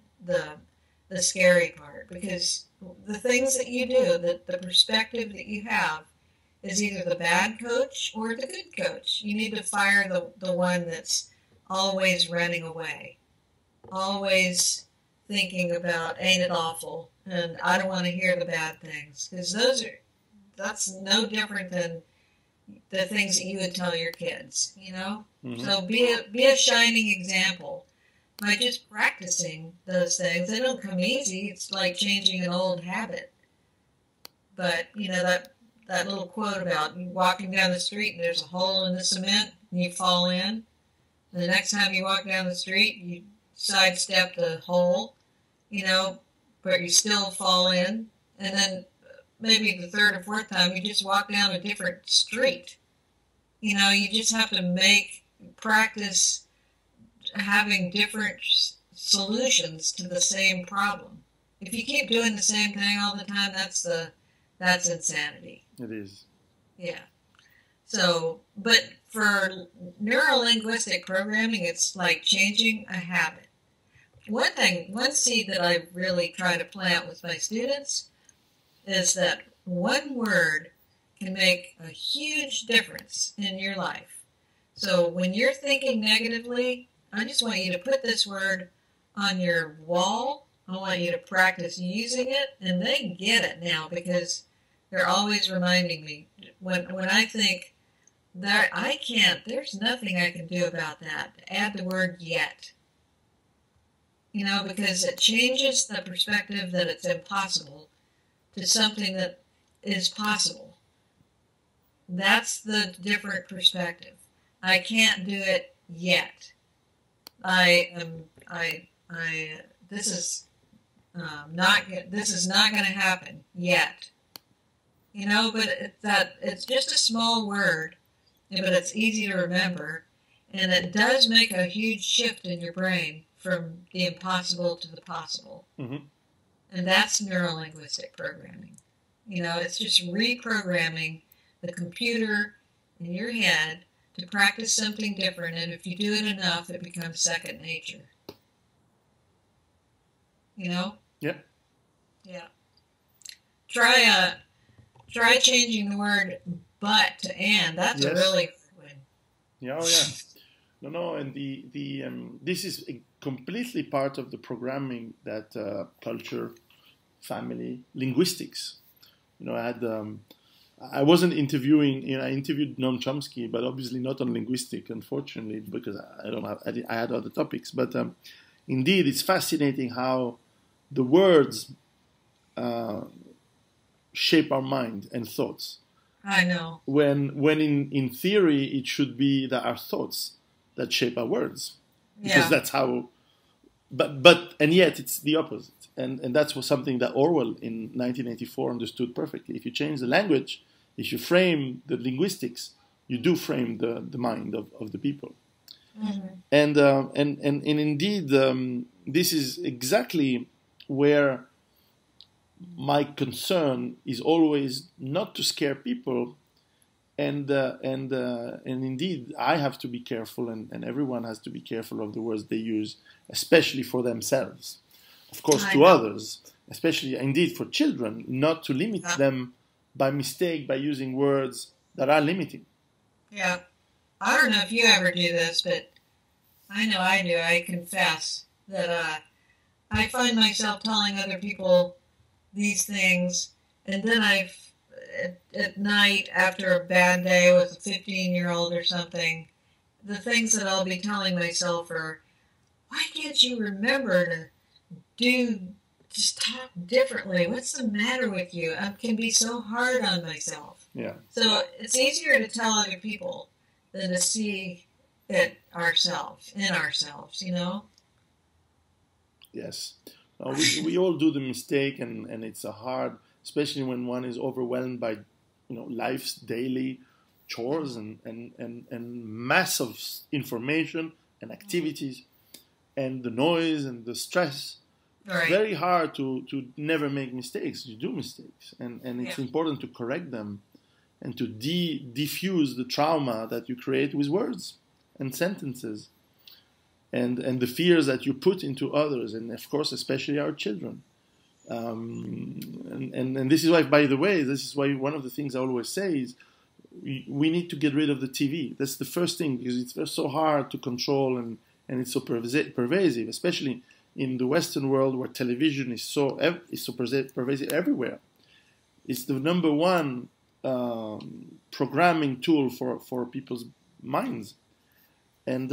scary part, because the things that you do, the perspective that you have, is either the bad coach or the good coach. You need to fire the one that's always running away, always thinking about, ain't it awful, and I don't want to hear the bad things, because that's no different than the things that you would tell your kids, you know? Mm-hmm. So be a shining example by just practicing those things. They don't come easy. It's like changing an old habit. But, you know, that little quote about you walking down the street and there's a hole in the cement and you fall in. And the next time you walk down the street, you sidestep the hole, you know, but you still fall in. And then maybe the third or fourth time, you just walk down a different street. You know, you just have to practice having different solutions to the same problem. If you keep doing the same thing all the time, that's insanity. It is. Yeah. So, but for neuro-linguistic programming, it's like changing a habit. One seed that I really try to plant with my students is that one word can make a huge difference in your life. So when you're thinking negatively, I just want you to put this word on your wall. I want you to practice using it, and they get it now because they're always reminding me. When I think that there's nothing I can do about that. Add the word yet. You know, because it changes the perspective that it's impossible to something that is possible. That's the different perspective. I can't do it yet. This is not going to happen yet. You know, but it's just a small word, but it's easy to remember, and it does make a huge shift in your brain from the impossible to the possible. Mm-hmm. And that's neuro-linguistic programming. You know, it's just reprogramming the computer in your head to practice something different, and if you do it enough, it becomes second nature. You know? Yep. Yeah. Try changing the word but to and. That's yes. A really good one. Yeah, oh yeah. No, and this is completely part of the programming that culture, family, linguistics. You know, I wasn't interviewing. You know, I interviewed Noam Chomsky, but obviously not on linguistic, unfortunately, because I had other topics. But indeed, it's fascinating how the words shape our mind and thoughts. I know. When in theory, it should be that our thoughts that shape our words, because that's how. But and yet it's the opposite, and that's something that Orwell in 1984 understood perfectly. If you change the language, if you frame the linguistics, you do frame the mind of the people. Mm-hmm. And indeed, this is exactly where my concern is always not to scare people, and indeed I have to be careful, and everyone has to be careful of the words they use, especially for themselves. Of course, to others, especially indeed for children, not to limit them by mistake by using words that are limiting. Yeah. I don't know if you ever do this, but I know I do. I confess that I find myself telling other people these things, and then at night after a bad day with a 15-year-old or something, the things that I'll be telling myself are, why can't you remember to just talk differently? What's the matter with you? I can be so hard on myself. Yeah. So it's easier to tell other people than to see it ourselves, in ourselves, you know? Yes. We all do the mistake, and it's a hard, especially when one is overwhelmed by, life's daily chores and mass of information and activities and the noise and the stress. Right. It's very hard to never make mistakes. You do mistakes, and it's important to correct them and to diffuse the trauma that you create with words and sentences and the fears that you put into others, and of course, especially our children. And this is why, by the way, this is why one of the things I always say is we need to get rid of the TV. That's the first thing, because it's so hard to control and it's so pervasive, especially in the Western world where television is so pervasive everywhere. It's the number one programming tool for people's minds. And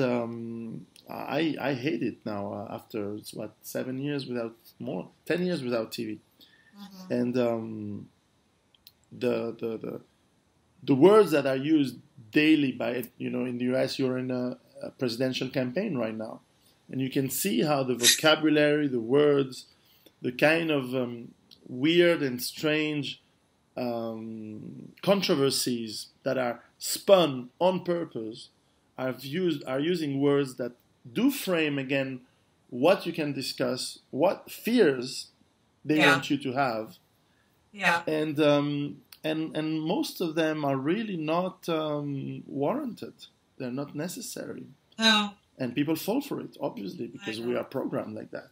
I hate it now after 10 years without TV. Mm-hmm. And the words that are used daily by, in the US, you're in a presidential campaign right now. And you can see how the vocabulary, the words, the kind of weird and strange controversies that are spun on purpose are using words that do frame again what you can discuss, what fears they want you to have. Yeah. And most of them are really not warranted. They're not necessary. No. And people fall for it, obviously, because we are programmed like that.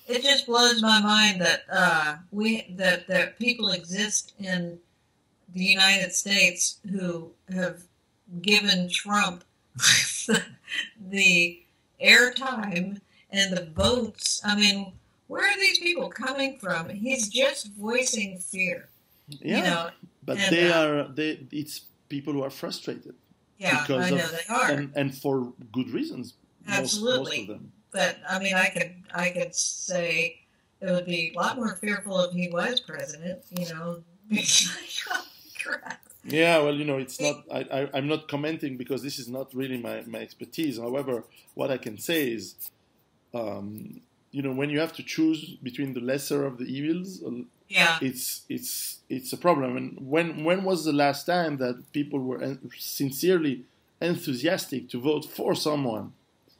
It just blows my mind that that people exist in the United States who have given Trump the airtime and the votes. I mean, where are these people coming from? He's just voicing fear. Yeah, but it's people who are frustrated. Yeah, I know they are, and for good reasons. Absolutely. Most of them. But I mean, I could say it would be a lot more fearful if he was president. Oh, crap. Yeah, well, it's not. I'm not commenting because this is not really my expertise. However, what I can say is, when you have to choose between the lesser of the evils, it's a problem. And when was the last time that people were sincerely enthusiastic to vote for someone?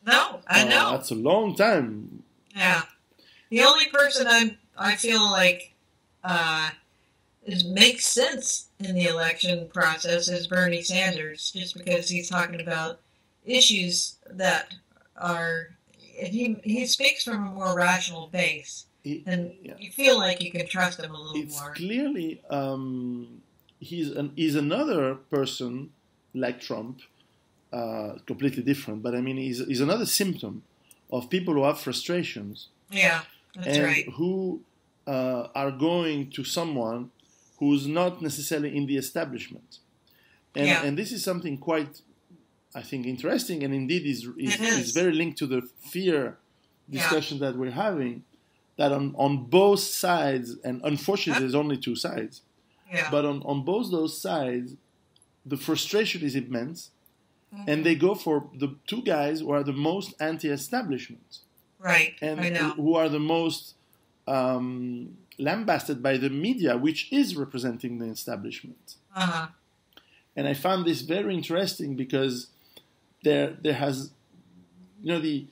No, I know. That's a long time. Yeah. The only person I feel like makes sense in the election process is Bernie Sanders, just because he's talking about issues that are he speaks from a more rational base, and you feel like you can trust him a little more. It's clearly he's another person like Trump. Completely different, but I mean, he's another symptom of people who have frustrations. Yeah, that's right. Who are going to someone who's not necessarily in the establishment. And this is something quite, I think, interesting, and indeed is very linked to the fear discussion that we're having, that on both sides, and unfortunately there's only two sides, but on both those sides, the frustration is immense. And they go for the two guys who are the most anti-establishment. Right, and I know. Who are the most lambasted by the media, which is representing the establishment. Uh-huh. And I found this very interesting because there has, the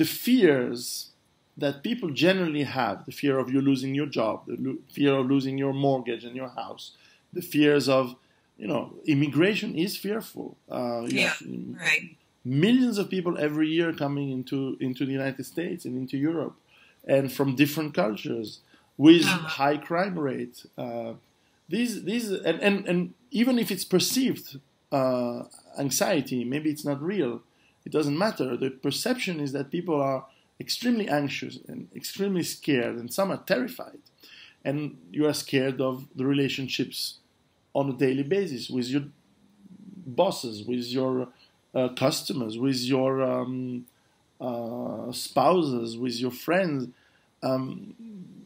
fears that people generally have, the fear of you losing your job, the fear of losing your mortgage and your house, the fears of immigration is fearful. Right. Millions of people every year coming into the United States and into Europe, and from different cultures, with high crime rate. These and even if it's perceived anxiety, maybe it's not real. It doesn't matter. The perception is that people are extremely anxious and extremely scared, and some are terrified. And you are scared of the relationships on a daily basis with your bosses, with your customers, with your spouses, with your friends.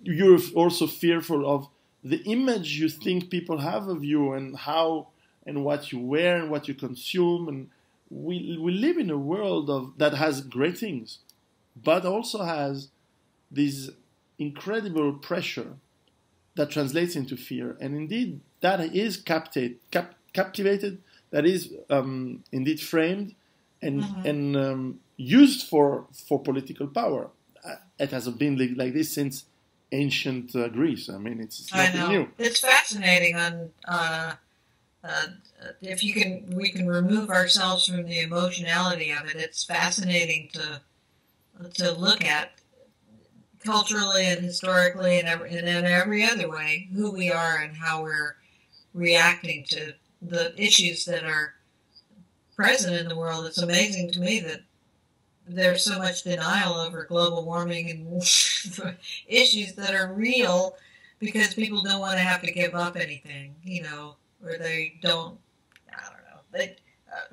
You're also fearful of the image you think people have of you, and how and what you wear and what you consume. And we live in a world that has great things, but also has this incredible pressure that translates into fear. And indeed, that is captivated, that is indeed framed and used for political power. It has been like this since ancient Greece. I mean, it's nothing new. It's fascinating. If we can remove ourselves from the emotionality of it. It's fascinating to look at culturally and historically and in every other way who we are and how we're reacting to the issues that are present in the world. It's amazing to me that there's so much denial over global warming and issues that are real because people don't want to have to give up anything, or they don't, I don't know.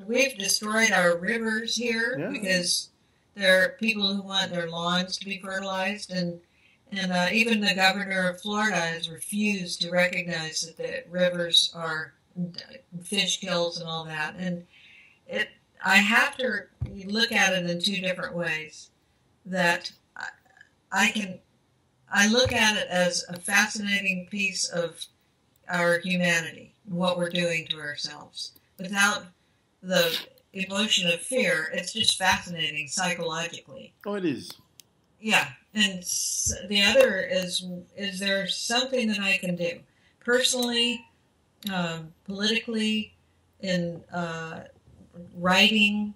We've destroyed our rivers here because there are people who want their lawns to be fertilized, and even the governor of Florida has refused to recognize that the rivers are fish kills and all that. And I have to look at it in two different ways. That I look at it as a fascinating piece of our humanity, what we're doing to ourselves. Without the emotion of fear, it's just fascinating psychologically. Oh, it is. Yeah, and the other is there something that I can do personally, politically, in writing?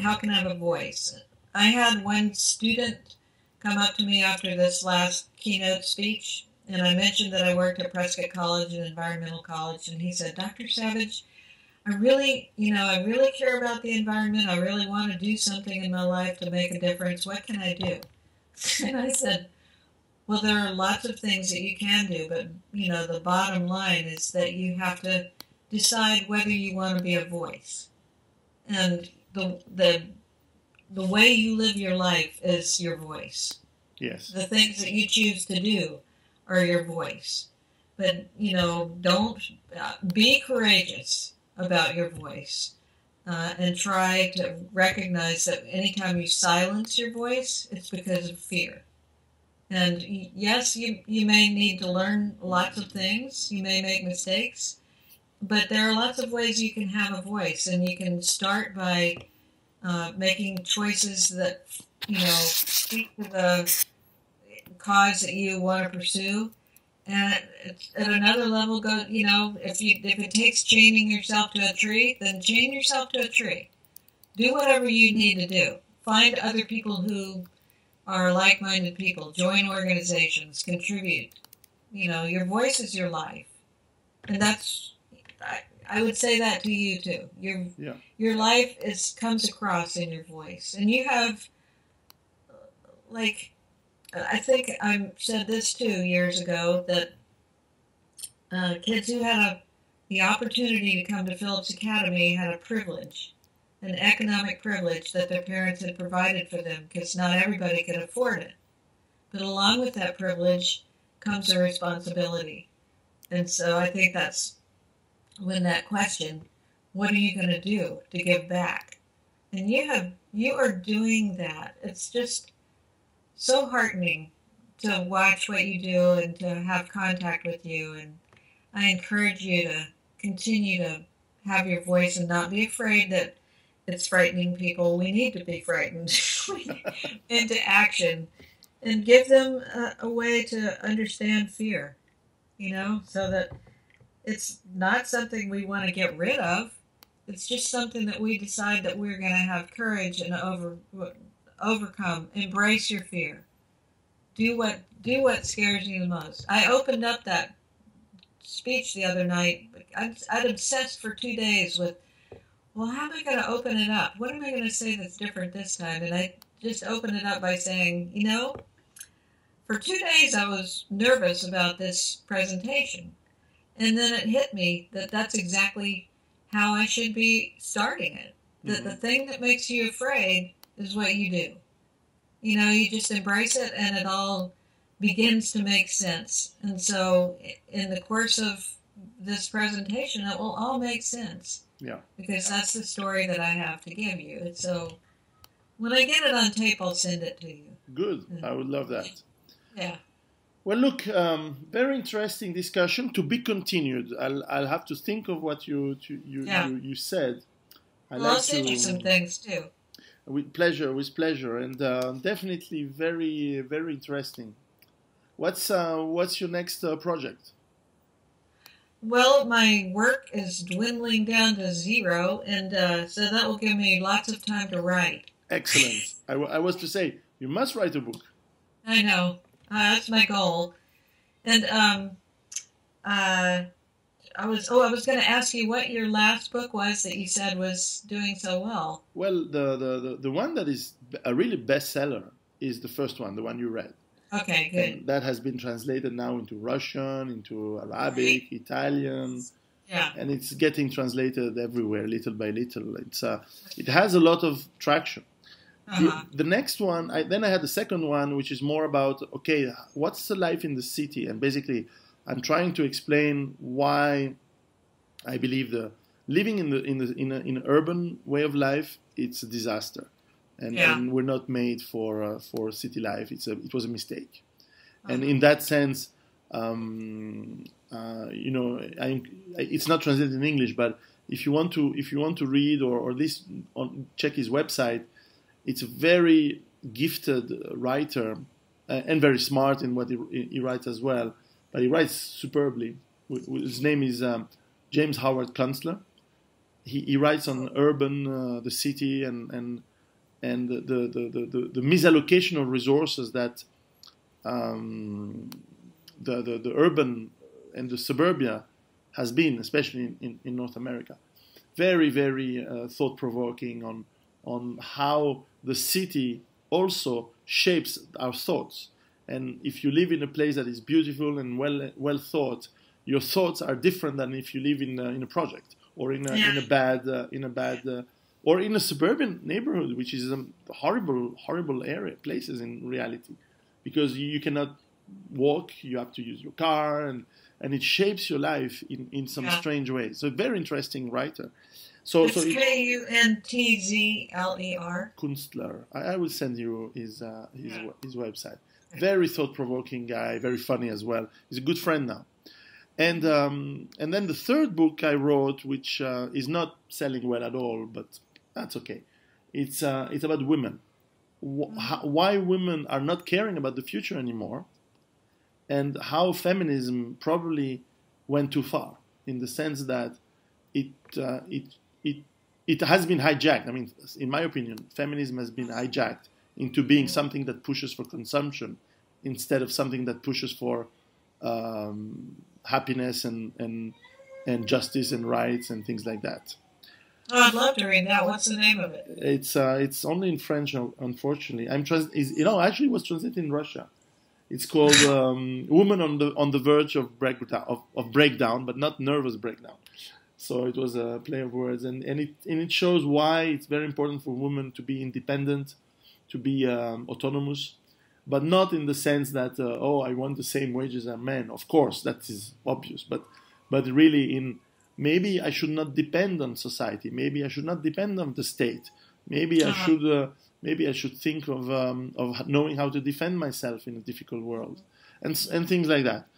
How can I have a voice? I had one student come up to me after this last keynote speech, and I mentioned that I worked at Prescott College, an environmental college, and he said, "Dr. Savage, I really care about the environment. I really want to do something in my life to make a difference. What can I do?" And I said, "Well, there are lots of things that you can do, but, the bottom line is that you have to decide whether you want to be a voice. And the way you live your life is your voice. Yes. The things that you choose to do are your voice. But, don't be courageous about your voice and try to recognize that anytime you silence your voice, it's because of fear. And yes, you may need to learn lots of things. You may make mistakes. But there are lots of ways you can have a voice, and you can start by making choices that, speak to the cause that you want to pursue. And at another level, if it takes chaining yourself to a tree, then chain yourself to a tree. Do whatever you need to do. Find other people who are like-minded people. Join organizations. Contribute. Your voice is your life. And I would say that to you too. Your life comes across in your voice, and you have, I think I said this too years ago, that kids who had the opportunity to come to Phillips Academy had a privilege, an economic privilege that their parents had provided for them, because not everybody could afford it. But along with that privilege comes a responsibility, and so I think that's when that question, what are you going to do to give back? And you are doing that. It's just so heartening to watch what you do and to have contact with you. And I encourage you to continue to have your voice and not be afraid that it's frightening people. We need to be frightened into action and give them a way to understand fear, so that it's not something we want to get rid of. It's just something that we decide that we're going to have courage and overcome. Embrace your fear. do what scares you the most. I opened up that speech the other night. I'd obsessed for 2 days with, well, how am I going to open it up? What am I going to say that's different this time? And I just opened it up by saying, for 2 days I was nervous about this presentation. And then it hit me that that's exactly how I should be starting it. That the thing that makes you afraid is what you do. You just embrace it and it all begins to make sense. And so in the course of this presentation, it will all make sense. Yeah. Because that's the story that I have to give you. And so when I get it on tape, I'll send it to you. Good. I would love that. Yeah. Well, look, very interesting discussion to be continued. I'll have to think of what you said. I'll send you some things too. With pleasure, and definitely very, very interesting. What's your next project? Well, my work is dwindling down to 0, and so that will give me lots of time to write. Excellent. I was to say, you must write a book. I know. That's my goal. And I was going to ask you what your last book was that you said was doing so well. Well, the one that is a really bestseller is the first one, the one you read. Okay, good. And that has been translated now into Russian, into Arabic, Italian. Yeah. And it's getting translated everywhere, little by little. It has a lot of traction. The next one, I had the second one, which is more about, okay, what's the life in the city? And basically, I'm trying to explain why I believe living in an urban way of life, it's a disaster, and we're not made for city life. It was a mistake, and in that sense, it's not translated in English, but if you want to read or at least check his website. It's a very gifted writer and very smart in what he writes as well. But he writes superbly. His name is James Howard Kunstler. He writes on urban, the city, and the misallocation of resources that the urban and the suburbia has been, especially in North America. Very, very thought-provoking on how the city also shapes our thoughts. And if you live in a place that is beautiful and well thought, your thoughts are different than if you live in a project or in a bad or in a suburban neighborhood, which is a horrible places in reality, because you cannot walk, you have to use your car, and it shapes your life in some strange ways. So very interesting writer. It's Kuntzler. Kunstler. I will send you his website. Very thought-provoking guy, very funny as well. He's a good friend now. And then the third book I wrote, which is not selling well at all, but that's okay. It's about women. Why women are not caring about the future anymore, and how feminism probably went too far, in the sense that it has been hijacked. I mean, in my opinion, feminism has been hijacked into being something that pushes for consumption instead of something that pushes for happiness and justice and rights and things like that. Oh, I'd love to read that. What's the name of it? It's only in French, unfortunately. Actually, it was translated in Russia. It's called "Woman on the Verge of Breakdown," but not nervous breakdown. So it was a play of words, and it shows why it's very important for women to be independent, to be autonomous, but not in the sense that I want the same wages as men. Of course, that is obvious, but really maybe I should not depend on society. Maybe I should not depend on the state. Maybe I should think of knowing how to defend myself in a difficult world, and things like that.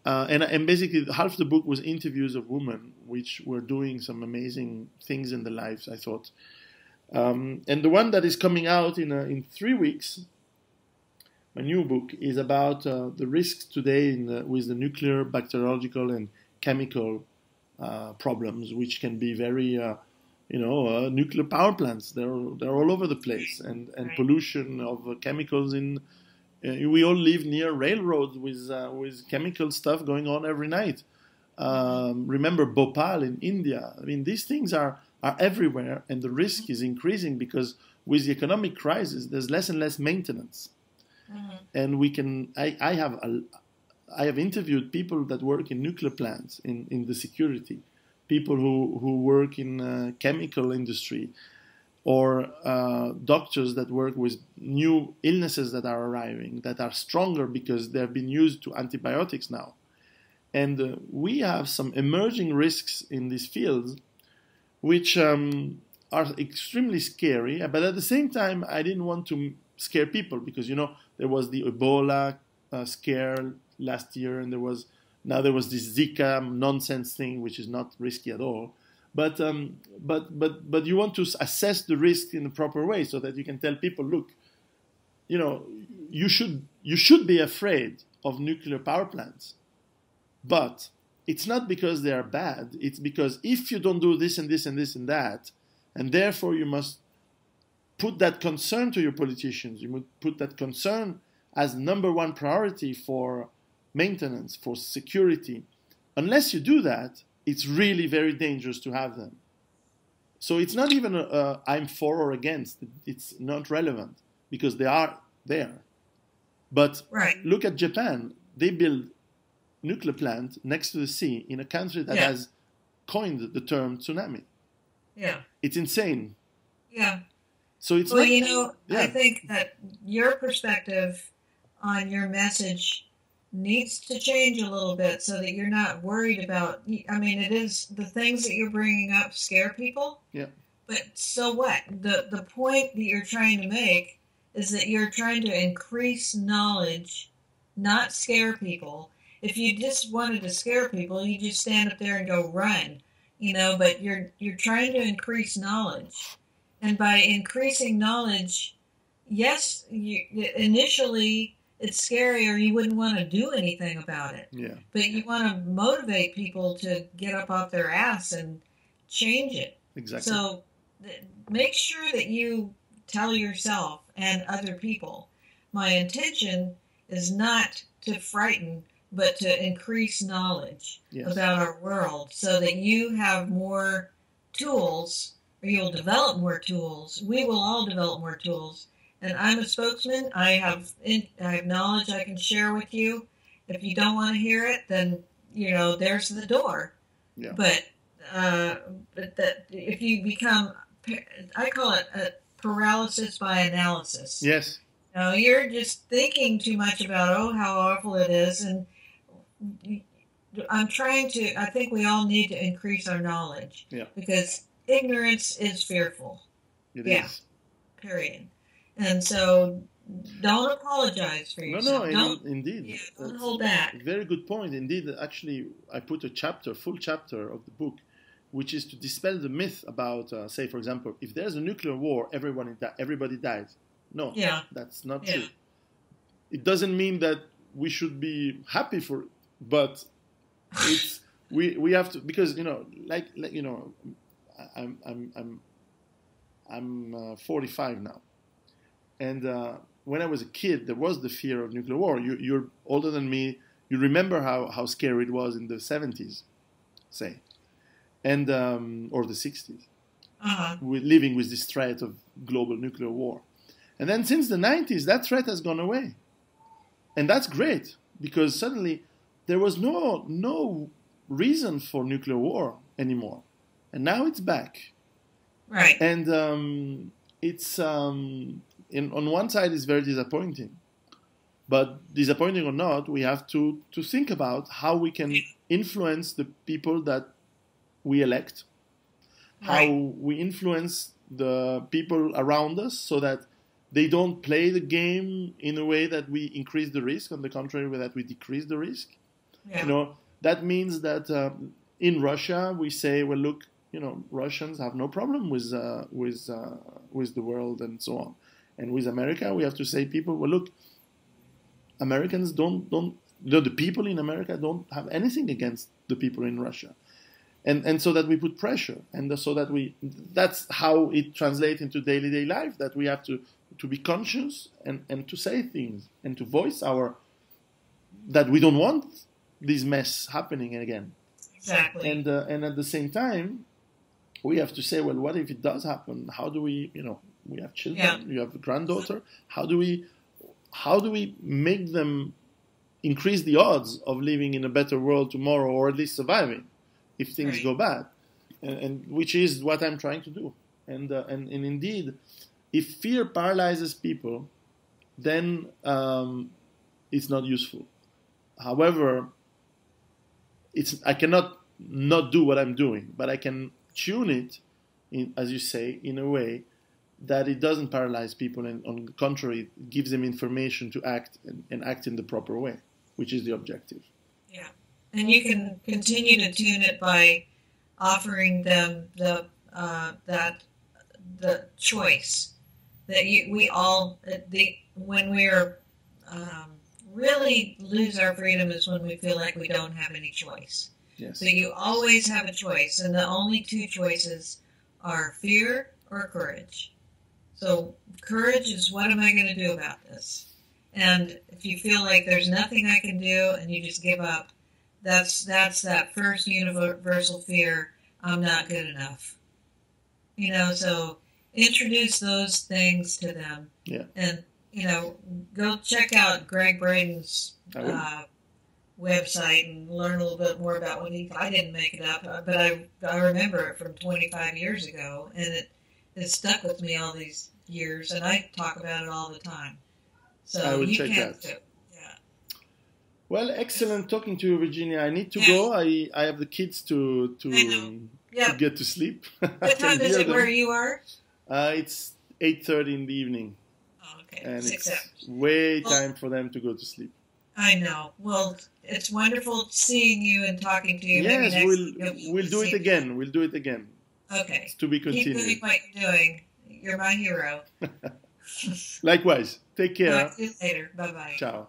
And basically, half the book was interviews of women, which were doing some amazing things in their lives, I thought. And the one that is coming out in 3 weeks, my new book, is about the risks today with the nuclear, bacteriological, and chemical problems, which can be very, nuclear power plants. They're all over the place, and pollution of chemicals in We all live near railroads with chemical stuff going on every night. Remember Bhopal in India. I mean, these things are everywhere, and the risk is increasing because with the economic crisis, there's less and less maintenance. And we can. I have interviewed people that work in nuclear plants in the security, people who work in chemical industry, or doctors that work with new illnesses that are arriving, that are stronger because they've been used to antibiotics now. And we have some emerging risks in these fields, which are extremely scary. But at the same time, I didn't want to scare people because, there was the Ebola scare last year, and there was this Zika nonsense thing, which is not risky at all. But you want to assess the risk in the proper way so that you can tell people, look, you should be afraid of nuclear power plants, but it's not because they are bad. It's because if you don't do this and this and this and that, and therefore you must put that concern to your politicians. You must put that concern as number one priority for maintenance, for security. Unless you do that, it's really very dangerous to have them. So it's not even I'm for or against. It's not relevant because they are there. But Look at Japan. They build nuclear plant next to the sea in a country that has coined the term tsunami. Yeah. It's insane. Yeah. So it's I think that your perspective on your message needs to change a little bit so that you're not worried about, it is the things that you're bringing up scare people. Yeah. But so what? The point that you're trying to make is that you're trying to increase knowledge, not scare people. If you just wanted to scare people, you just stand up there and go run, but you're trying to increase knowledge. And by increasing knowledge, yes, initially it's scary or you wouldn't want to do anything about it. Yeah. But you want to motivate people to get up off their ass and change it. Exactly. So make sure that you tell yourself and other people, my intention is not to frighten, but to increase knowledge about our world so that you have more tools, or you'll develop more tools. We will all develop more tools. And I'm a spokesman. I have knowledge I can share with you. If you don't want to hear it, then, there's the door. Yeah. But that if you become, I call it a paralysis by analysis. Yes. You're just thinking too much about, how awful it is. And I think we all need to increase our knowledge. Yeah. Because ignorance is fearful. It is. Period. And so don't apologize for yourself. Indeed. Yeah, don't hold back. Very good point. Indeed, actually, I put a full chapter of the book, which is to dispel the myth about, say, for example, if there's a nuclear war, everybody dies. No, that's not true. It doesn't mean that we should be happy for it, but it's we have to, because I'm 45 now, and when I was a kid, there was the fear of nuclear war. You're older than me. You remember how scary it was in the 70s, say, and or the 60s, with living with this threat of global nuclear war. And then since the 90s, that threat has gone away, and that's great because suddenly there was no reason for nuclear war anymore, and now it's back. Right. And it's on one side it's very disappointing, but disappointing or not, we have to think about how we can influence the people that we elect, how we influence the people around us so that they don't play the game in a way that we increase the risk, on the contrary, that we decrease the risk. Yeah. That means that in Russia we say, well, look, Russians have no problem with the world and so on. And with America, we have to say, people, well, look, Americans the people in America don't have anything against the people in Russia. And so that we put pressure, and so that that's how it translates into daily life, that we have to to be conscious and to say things and to voice that we don't want this mess happening again. Exactly. And at the same time, we have to say, well, what if it does happen? How do we, we have children, you have a granddaughter. How do we make them increase the odds of living in a better world tomorrow, or at least surviving if things go bad? And which is what I'm trying to do. And indeed, if fear paralyzes people, then it's not useful. However, I cannot not do what I'm doing, but I can tune it, as you say, in a way that it doesn't paralyze people, and on the contrary, it gives them information to act and act in the proper way, which is the objective. Yeah, and you can continue to tune it by offering them the choice that when we're really lose our freedom is when we feel like we don't have any choice. Yes. So you always have a choice, and the only two choices are fear or courage. So courage is, what am I going to do about this? And if you feel like there's nothing I can do and you just give up, that's that first universal fear, I'm not good enough. So introduce those things to them. Yeah. And, go check out Greg Braden's website and learn a little bit more about what I didn't make it up, but I remember it from 25 years ago, and it stuck with me all these years, and I talk about it all the time. So I will you check can that. too. Yeah. Well, excellent talking to you, Virginia. I need to go. I have the kids to get to sleep. What time is it where you are? It's 8:30 in the evening. Oh, okay. And 6 hours. it's way time for them to go to sleep. I know. Well, it's wonderful seeing you and talking to you. Yes, we'll do it again. We'll do it again. Okay. It's to be continued. Keep doing what you're doing. You're my hero. Likewise. Take care. Talk to you later. Bye-bye. Ciao.